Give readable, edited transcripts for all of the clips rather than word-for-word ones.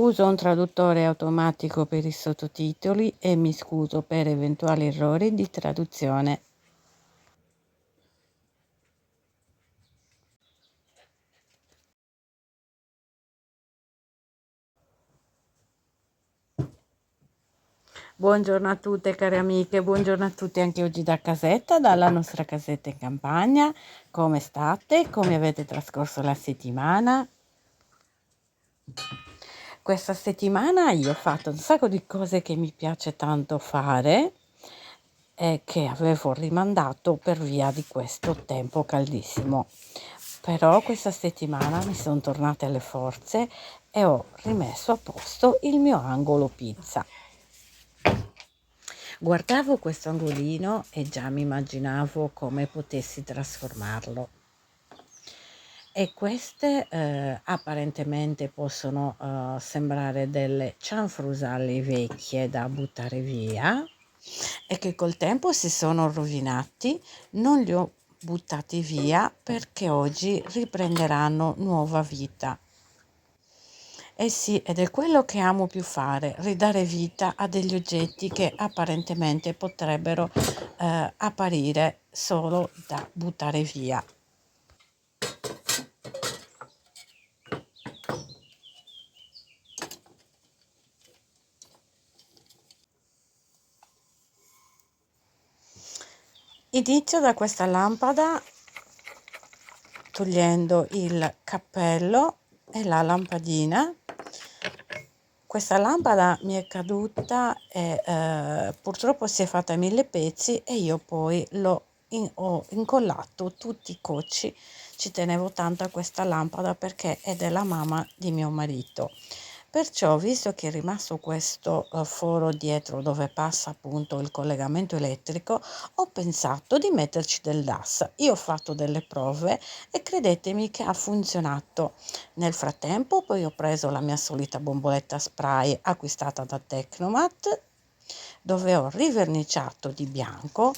Uso un traduttore automatico per i sottotitoli e mi scuso per eventuali errori di traduzione. Buongiorno a tutte care amiche, buongiorno a tutti anche oggi da casetta, dalla nostra casetta in campagna. Come state? Come avete trascorso la settimana? Questa settimana io ho fatto un sacco di cose che mi piace tanto fare e che avevo rimandato per via di questo tempo caldissimo. Però questa settimana mi sono tornate alle forze e ho rimesso a posto il mio angolo pizza. Guardavo questo angolino e già mi immaginavo come potessi trasformarlo. E queste apparentemente possono sembrare delle cianfrusaglie vecchie da buttare via e che col tempo si sono rovinati. Non li ho buttati via perché oggi riprenderanno nuova vita. Eh sì, ed è quello che amo più fare, ridare vita a degli oggetti che apparentemente potrebbero apparire solo da buttare via. Inizio da questa lampada togliendo il cappello e la lampadina. Questa lampada mi è caduta e purtroppo si è fatta 1000 pezzi e io poi ho incollato tutti i cocci. Ci tenevo tanto a questa lampada perché è della mamma di mio marito. Perciò, visto che è rimasto questo foro dietro dove passa appunto il collegamento elettrico, ho pensato di metterci del DAS. Io ho fatto delle prove e credetemi che ha funzionato. Nel frattempo poi ho preso la mia solita bomboletta spray acquistata da Tecnomat, dove ho riverniciato di bianco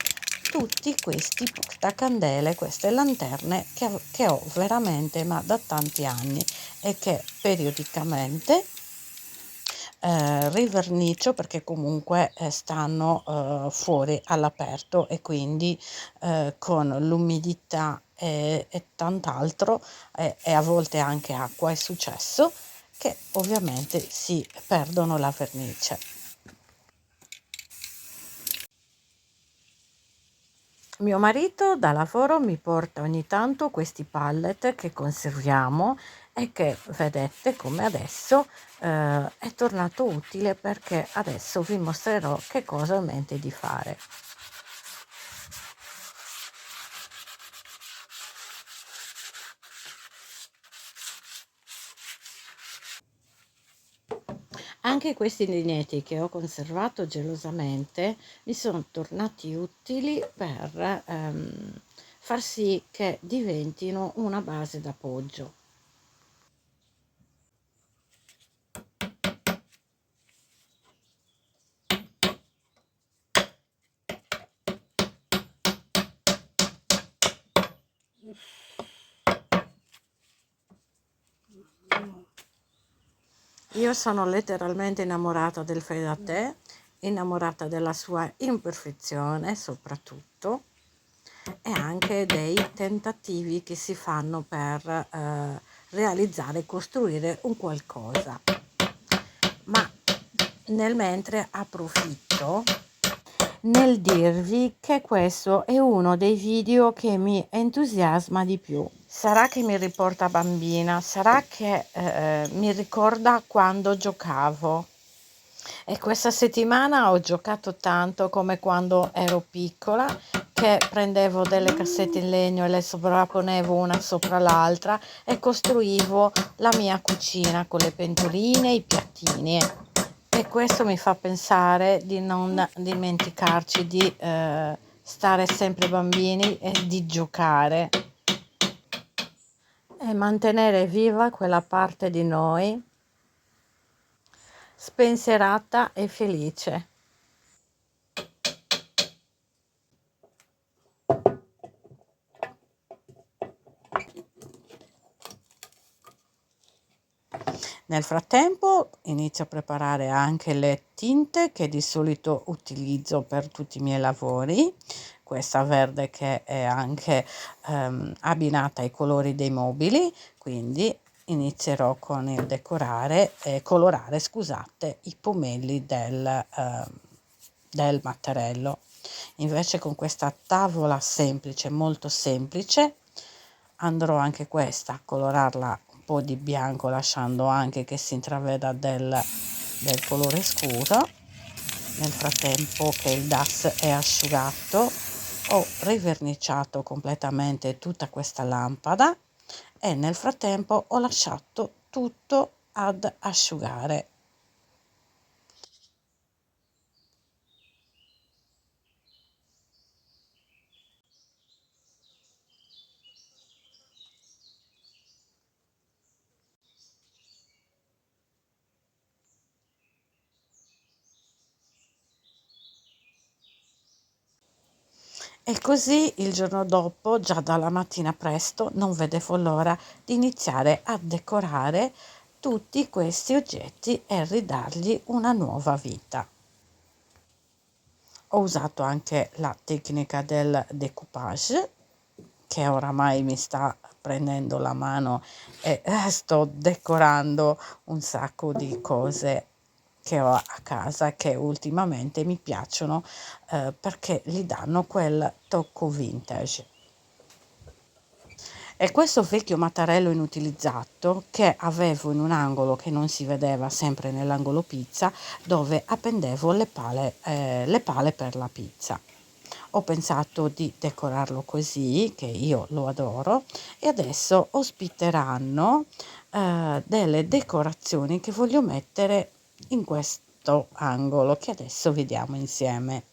tutti questi portacandele, queste lanterne che ho veramente ma da tanti anni e che periodicamente rivernicio perché comunque stanno fuori all'aperto e quindi con l'umidità e tant'altro e a volte anche acqua è successo che ovviamente si perdono la vernice. Mio marito da lavoro mi porta ogni tanto questi pallet che conserviamo e che vedete come adesso è tornato utile perché adesso vi mostrerò che cosa ho in mente di fare. Anche questi legneti che ho conservato gelosamente mi sono tornati utili per far sì che diventino una base d'appoggio. Io sono letteralmente innamorata del fai da te, innamorata della sua imperfezione soprattutto e anche dei tentativi che si fanno per realizzare e costruire un qualcosa. Ma nel mentre approfitto nel dirvi che questo è uno dei video che mi entusiasma di più. Sarà che mi riporta bambina, sarà che mi ricorda quando giocavo. E questa settimana ho giocato tanto come quando ero piccola, che prendevo delle cassette in legno e le sovrapponevo una sopra l'altra e costruivo la mia cucina con le pentoline e i piattini. E questo mi fa pensare di non dimenticarci di stare sempre bambini e di giocare e mantenere viva quella parte di noi spensierata e felice. Nel frattempo inizio a preparare anche le tinte che di solito utilizzo per tutti i miei lavori, questa verde che è anche abbinata ai colori dei mobili, quindi inizierò con il colorare, scusate, i pomelli del mattarello. Invece con questa tavola semplice, molto semplice, andrò anche questa a colorarla un po' di bianco, lasciando anche che si intraveda del colore scuro. Nel frattempo che il DAS è asciugato, ho riverniciato completamente tutta questa lampada e nel frattempo ho lasciato tutto ad asciugare. E così il giorno dopo, già dalla mattina presto, non vedevo l'ora di iniziare a decorare tutti questi oggetti e ridargli una nuova vita. Ho usato anche la tecnica del decoupage, che oramai mi sta prendendo la mano e sto decorando un sacco di cose che ho a casa che ultimamente mi piacciono, perché gli danno quel tocco vintage. E questo vecchio mattarello inutilizzato che avevo in un angolo che non si vedeva, sempre nell'angolo pizza, dove appendevo le pale per la pizza. Ho pensato di decorarlo così, che io lo adoro, e adesso ospiteranno delle decorazioni che voglio mettere in questo angolo che adesso vediamo insieme.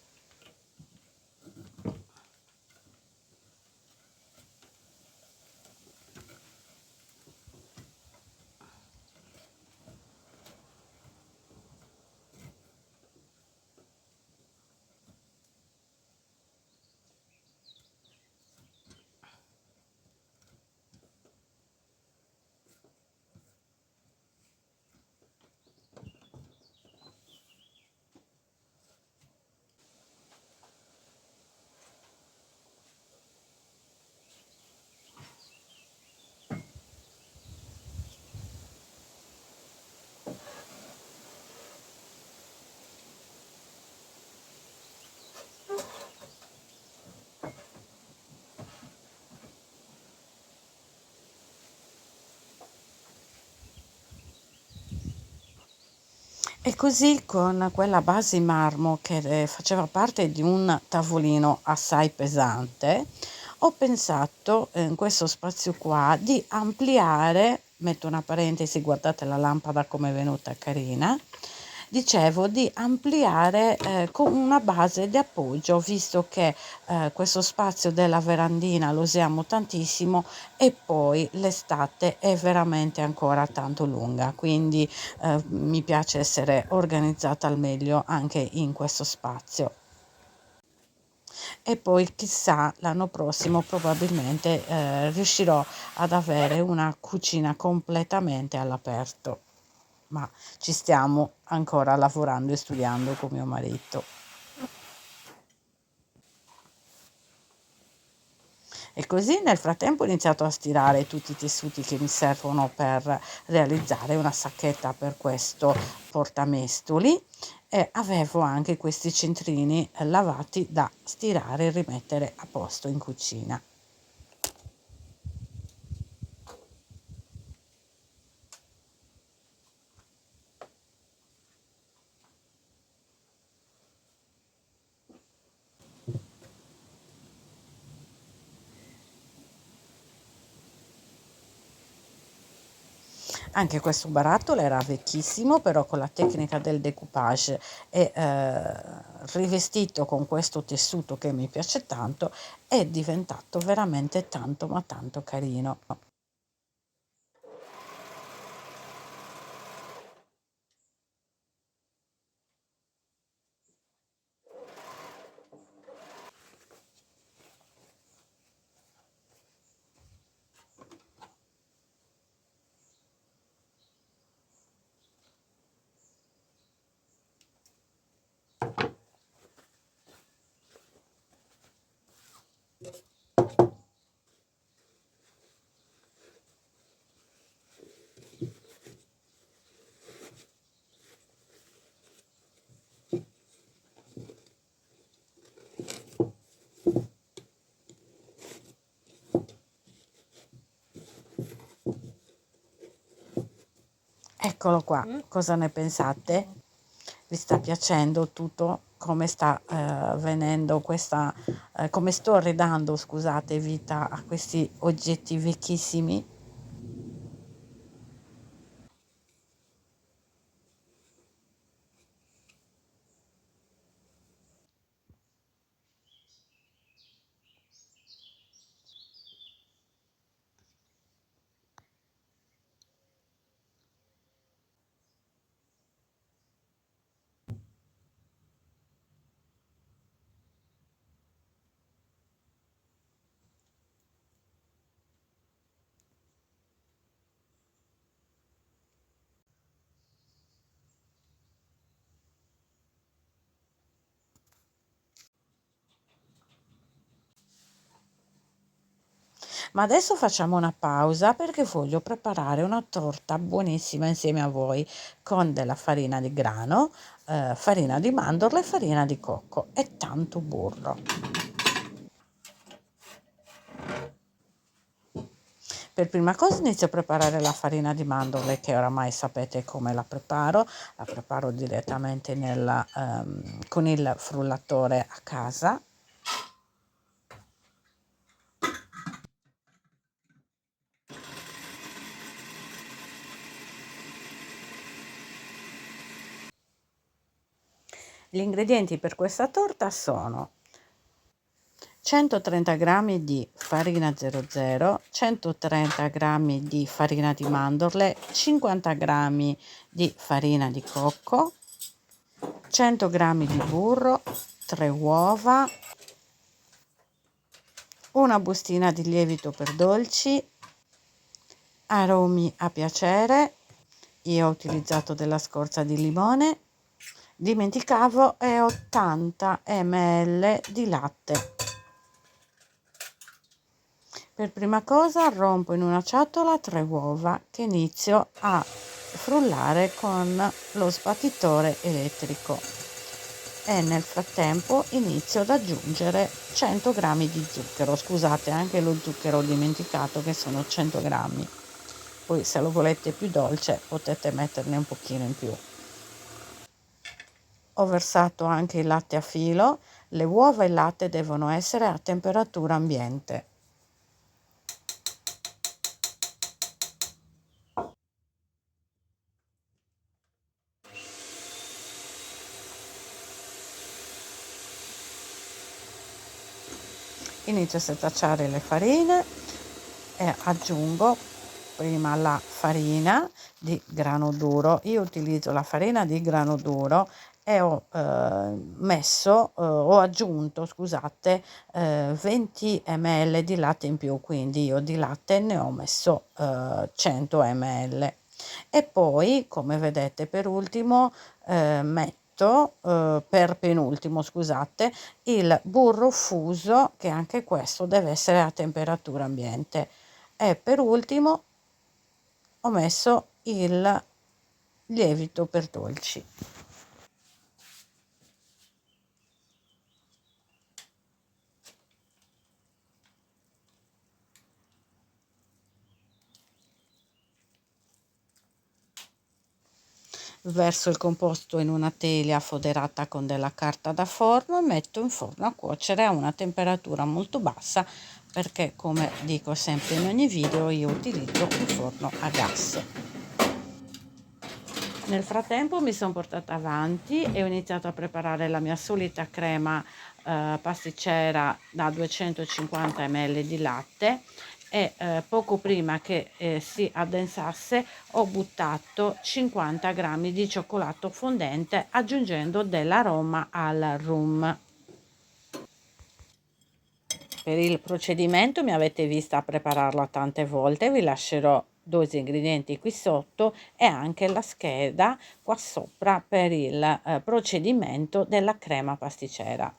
E così con quella base in marmo che faceva parte di un tavolino assai pesante, ho pensato in questo spazio qua di ampliare, metto una parentesi, guardate la lampada come è venuta carina, dicevo di ampliare con una base di appoggio, visto che questo spazio della verandina lo usiamo tantissimo e poi l'estate è veramente ancora tanto lunga, quindi mi piace essere organizzata al meglio anche in questo spazio. E poi chissà, l'anno prossimo probabilmente riuscirò ad avere una cucina completamente all'aperto, ma ci stiamo ancora lavorando e studiando con mio marito. E così nel frattempo ho iniziato a stirare tutti i tessuti che mi servono per realizzare una sacchetta per questo portamestoli e avevo anche questi centrini lavati da stirare e rimettere a posto in cucina. Anche questo barattolo era vecchissimo, però con la tecnica del decoupage e rivestito con questo tessuto che mi piace tanto, è diventato veramente tanto ma tanto carino. Eccolo qua, cosa ne pensate? Vi sta piacendo tutto? Come sta venendo questa, come sto ridando, scusate, vita a questi oggetti vecchissimi? Ma adesso facciamo una pausa perché voglio preparare una torta buonissima insieme a voi con della farina di grano, farina di mandorle e farina di cocco e tanto burro. Per prima cosa inizio a preparare la farina di mandorle che oramai sapete come la preparo direttamente con il frullatore a casa. Gli ingredienti per questa torta sono 130 g di farina 00, 130 g di farina di mandorle, 50 g di farina di cocco, 100 g di burro, 3 uova, una bustina di lievito per dolci, aromi a piacere. Io ho utilizzato della scorza di limone, dimenticavo, e 80 ml di latte. Per prima cosa rompo in una ciotola 3 uova che inizio a frullare con lo sbattitore elettrico e nel frattempo inizio ad aggiungere 100 g di zucchero. Scusate, anche lo zucchero ho dimenticato che sono 100 g. Poi se lo volete più dolce potete metterne un pochino in più. Ho versato anche il latte a filo. Le uova e il latte devono essere a temperatura ambiente. Inizio a setacciare le farine e aggiungo prima la farina di grano duro. Io utilizzo la farina di grano duro e ho aggiunto, scusate, 20 ml di latte in più, quindi io di latte ne ho messo 100 ml. E poi, come vedete, per ultimo per penultimo, scusate, il burro fuso, che anche questo deve essere a temperatura ambiente. E per ultimo ho messo il lievito per dolci. Verso il composto in una teglia foderata con della carta da forno e metto in forno a cuocere a una temperatura molto bassa perché, come dico sempre in ogni video, io utilizzo un forno a gas. Nel frattempo mi sono portata avanti e ho iniziato a preparare la mia solita crema pasticcera da 250 ml di latte e poco prima che si addensasse ho buttato 50 g di cioccolato fondente aggiungendo dell'aroma al rum. Per il procedimento mi avete vista prepararla tante volte, vi lascerò dosi ingredienti qui sotto e anche la scheda qua sopra per il procedimento della crema pasticcera.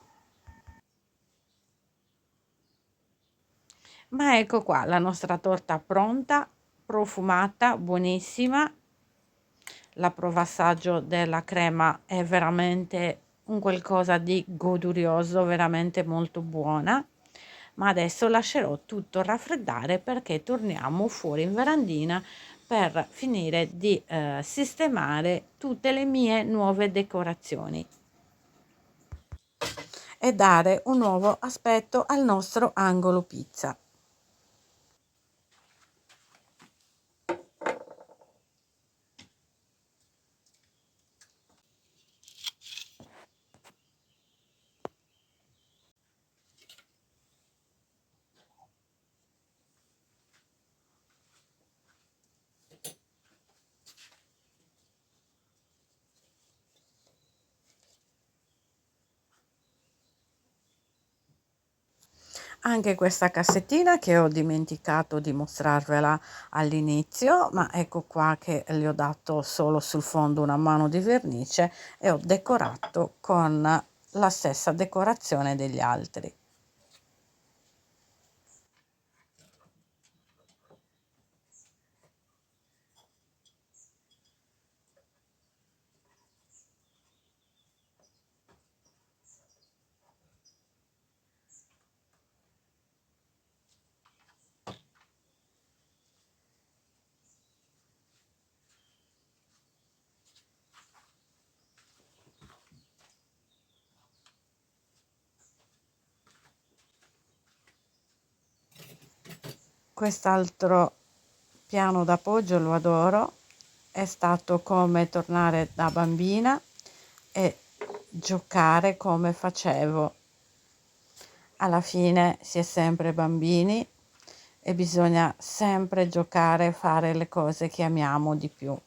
Ma ecco qua la nostra torta pronta, profumata, buonissima. La prova assaggio della crema è veramente un qualcosa di godurioso, veramente molto buona. Ma adesso lascerò tutto raffreddare perché torniamo fuori in verandina per finire di sistemare tutte le mie nuove decorazioni e dare un nuovo aspetto al nostro angolo pizza. Anche questa cassettina che ho dimenticato di mostrarvela all'inizio, ma ecco qua che le ho dato solo sul fondo una mano di vernice e ho decorato con la stessa decorazione degli altri. Quest'altro piano d'appoggio lo adoro, è stato come tornare da bambina e giocare come facevo. Alla fine si è sempre bambini e bisogna sempre giocare e fare le cose che amiamo di più.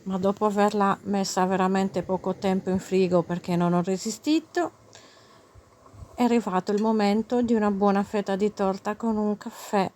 ma dopo averla messa veramente poco tempo in frigo perché non ho resistito, è arrivato il momento di una buona fetta di torta con un caffè.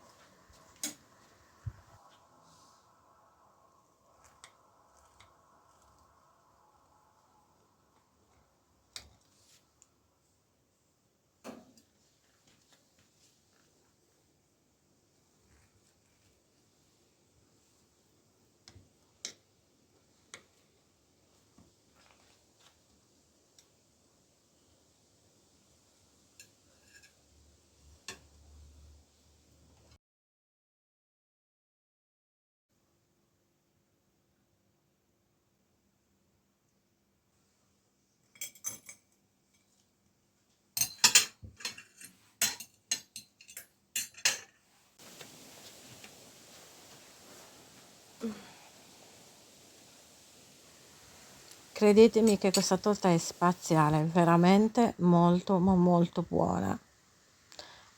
Credetemi che questa torta è spaziale, veramente molto ma molto buona.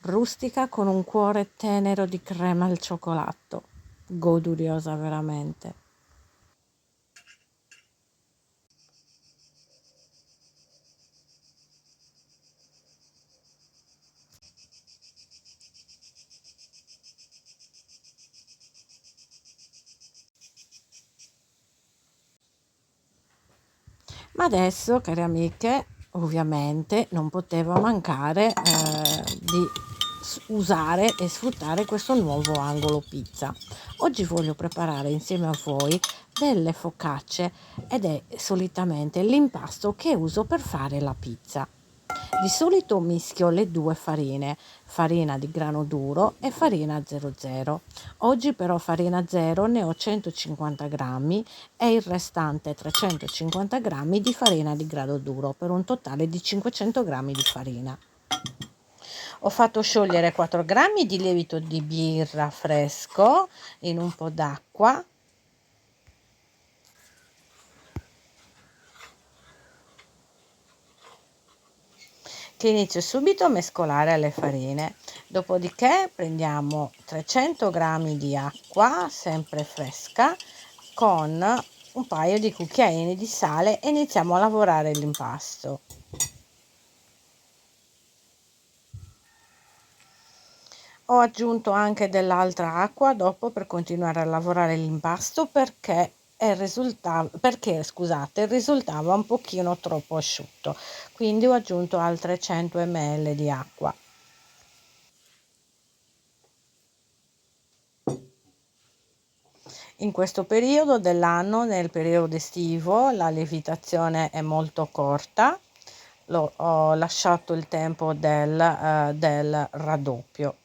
Rustica con un cuore tenero di crema al cioccolato, goduriosa veramente. Ma adesso, cari amiche, ovviamente non poteva mancare di usare e sfruttare questo nuovo angolo pizza. Oggi voglio preparare insieme a voi delle focacce ed è solitamente l'impasto che uso per fare la pizza. Di solito mischio le due farine, farina di grano duro e farina 00. Oggi però farina 0 ne ho 150 grammi e il restante 350 grammi di farina di grano duro per un totale di 500 grammi di farina. Ho fatto sciogliere 4 grammi di lievito di birra fresco in un po' d'acqua che inizio subito a mescolare alle farine. Dopodiché prendiamo 300 grammi di acqua, sempre fresca, con un paio di cucchiaini di sale e iniziamo a lavorare l'impasto. Ho aggiunto anche dell'altra acqua dopo per continuare a lavorare l'impasto perché risultava un pochino troppo asciutto, quindi ho aggiunto altre 100 ml di acqua. In questo periodo dell'anno, nel periodo estivo, la lievitazione è molto corta, ho lasciato il tempo del raddoppio.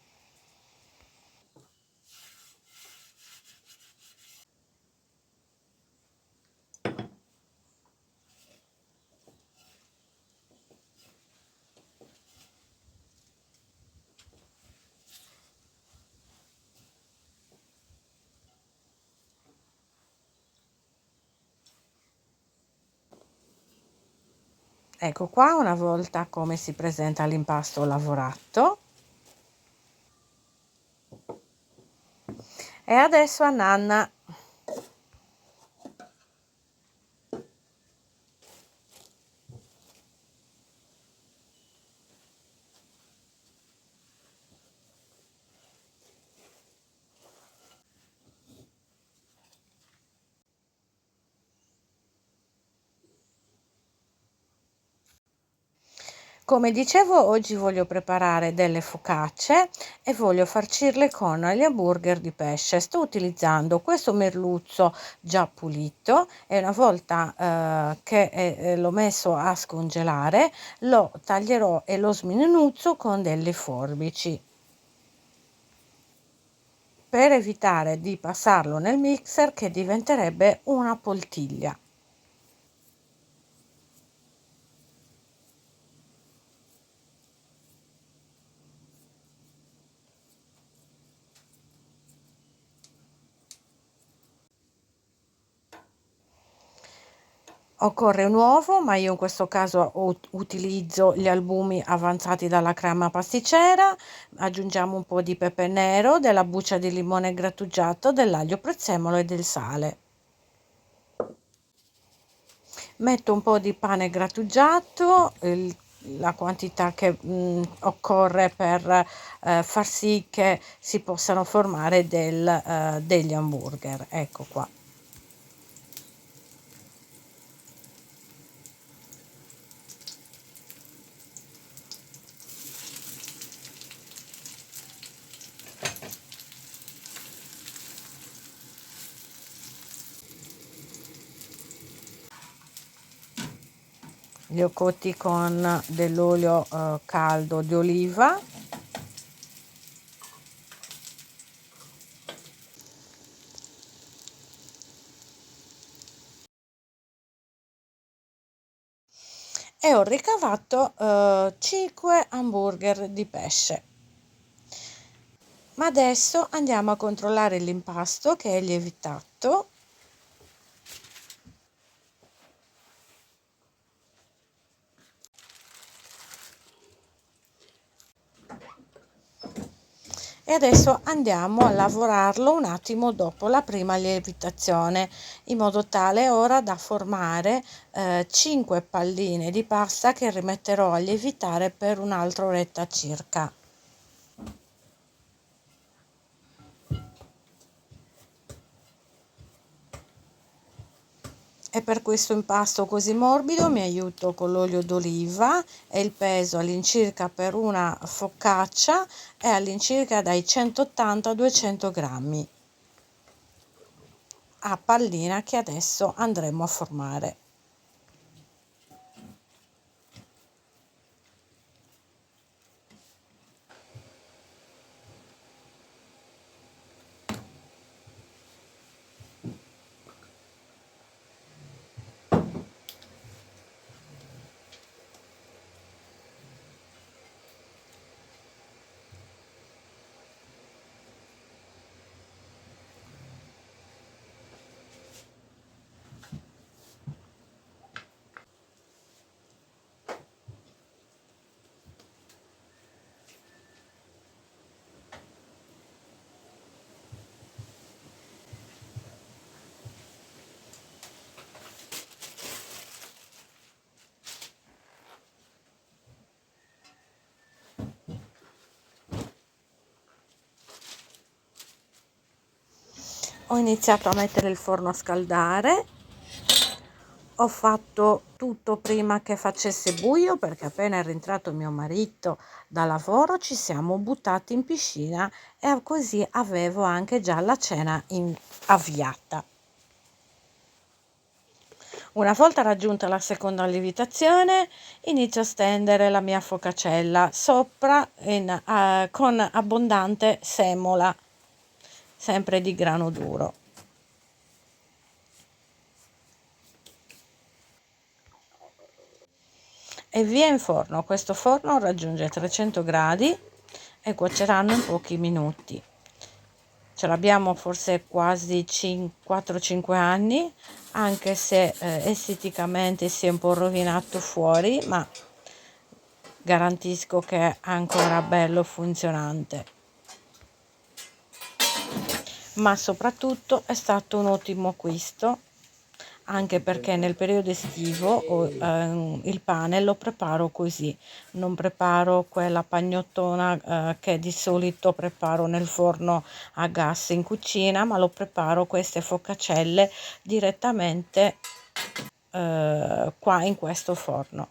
Ecco qua una volta come si presenta l'impasto lavorato. E adesso a nanna. Come dicevo, oggi voglio preparare delle focacce e voglio farcirle con gli hamburger di pesce. Sto utilizzando questo merluzzo già pulito e una volta che l'ho messo a scongelare lo taglierò e lo sminuzzo con delle forbici per evitare di passarlo nel mixer che diventerebbe una poltiglia. Occorre un uovo, ma io in questo caso utilizzo gli albumi avanzati dalla crema pasticcera, aggiungiamo un po' di pepe nero, della buccia di limone grattugiato, dell'aglio prezzemolo e del sale. Metto un po' di pane grattugiato, la quantità che occorre per far sì che si possano formare degli hamburger. Ecco qua. Li ho cotti con dell'olio caldo di oliva. E ho ricavato 5 hamburger di pesce. Ma adesso andiamo a controllare l'impasto che è lievitato. E adesso andiamo a lavorarlo un attimo dopo la prima lievitazione, in modo tale ora da formare 5 palline di pasta che rimetterò a lievitare per un'altra oretta circa. E per questo impasto così morbido mi aiuto con l'olio d'oliva e il peso all'incirca per una focaccia è all'incirca dai 180 ai 200 grammi a pallina che adesso andremo a formare. Ho iniziato a mettere il forno a scaldare, ho fatto tutto prima che facesse buio perché appena è rientrato mio marito da lavoro ci siamo buttati in piscina e così avevo anche già la cena avviata. Una volta raggiunta la seconda lievitazione inizio a stendere la mia focacella sopra con abbondante semola, sempre di grano duro. E via in forno. Questo forno raggiunge 300 gradi e cuoceranno in pochi minuti. Ce l'abbiamo forse quasi 4-5 anni, anche se esteticamente si è un po' rovinato fuori, ma garantisco che è ancora bello funzionante. Ma soprattutto è stato un ottimo acquisto, anche perché nel periodo estivo il pane lo preparo così, non preparo quella pagnottona che di solito preparo nel forno a gas in cucina, ma lo preparo queste focacelle direttamente qua in questo forno.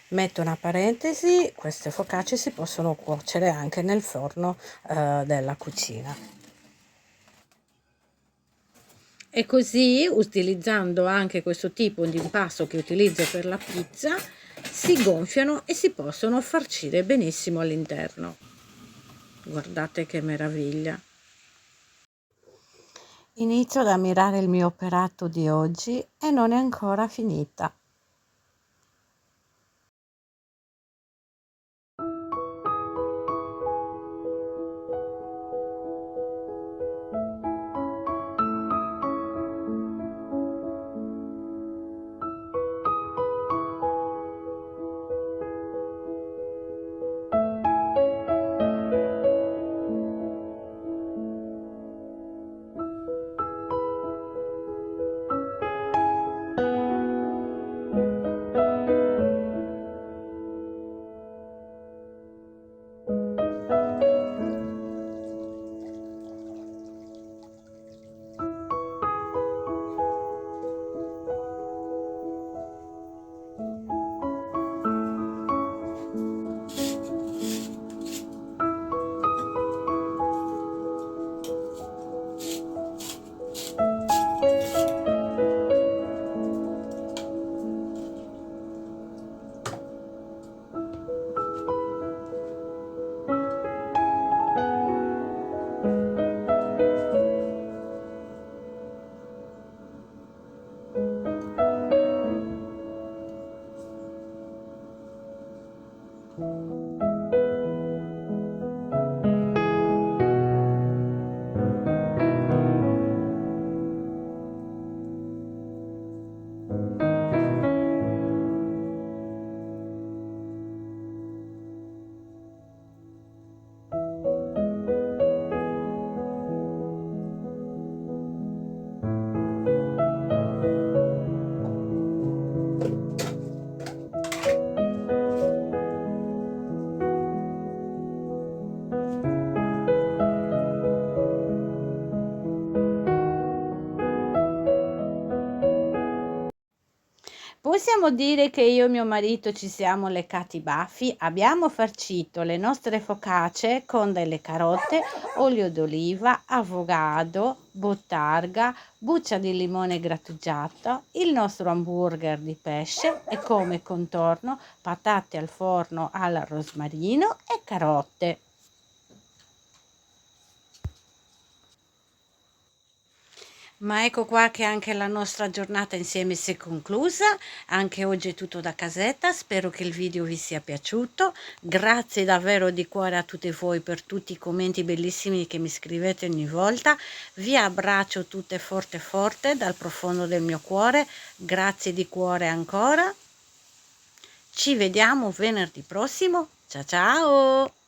Metto una parentesi, queste focacce si possono cuocere anche nel forno della cucina. E così, utilizzando anche questo tipo di impasto che utilizzo per la pizza, si gonfiano e si possono farcire benissimo all'interno. Guardate che meraviglia! Inizio ad ammirare il mio operato di oggi e non è ancora finita. possiamo dire che io e mio marito ci siamo leccati i baffi, abbiamo farcito le nostre focacce con delle carote, olio d'oliva, avogado, bottarga, buccia di limone grattugiata, il nostro hamburger di pesce e come contorno patate al forno al rosmarino e carote. Ma ecco qua che anche la nostra giornata insieme si è conclusa, anche oggi è tutto da casetta, spero che il video vi sia piaciuto, grazie davvero di cuore a tutti voi per tutti i commenti bellissimi che mi scrivete ogni volta, vi abbraccio tutte forte forte dal profondo del mio cuore, grazie di cuore ancora, ci vediamo venerdì prossimo, ciao ciao!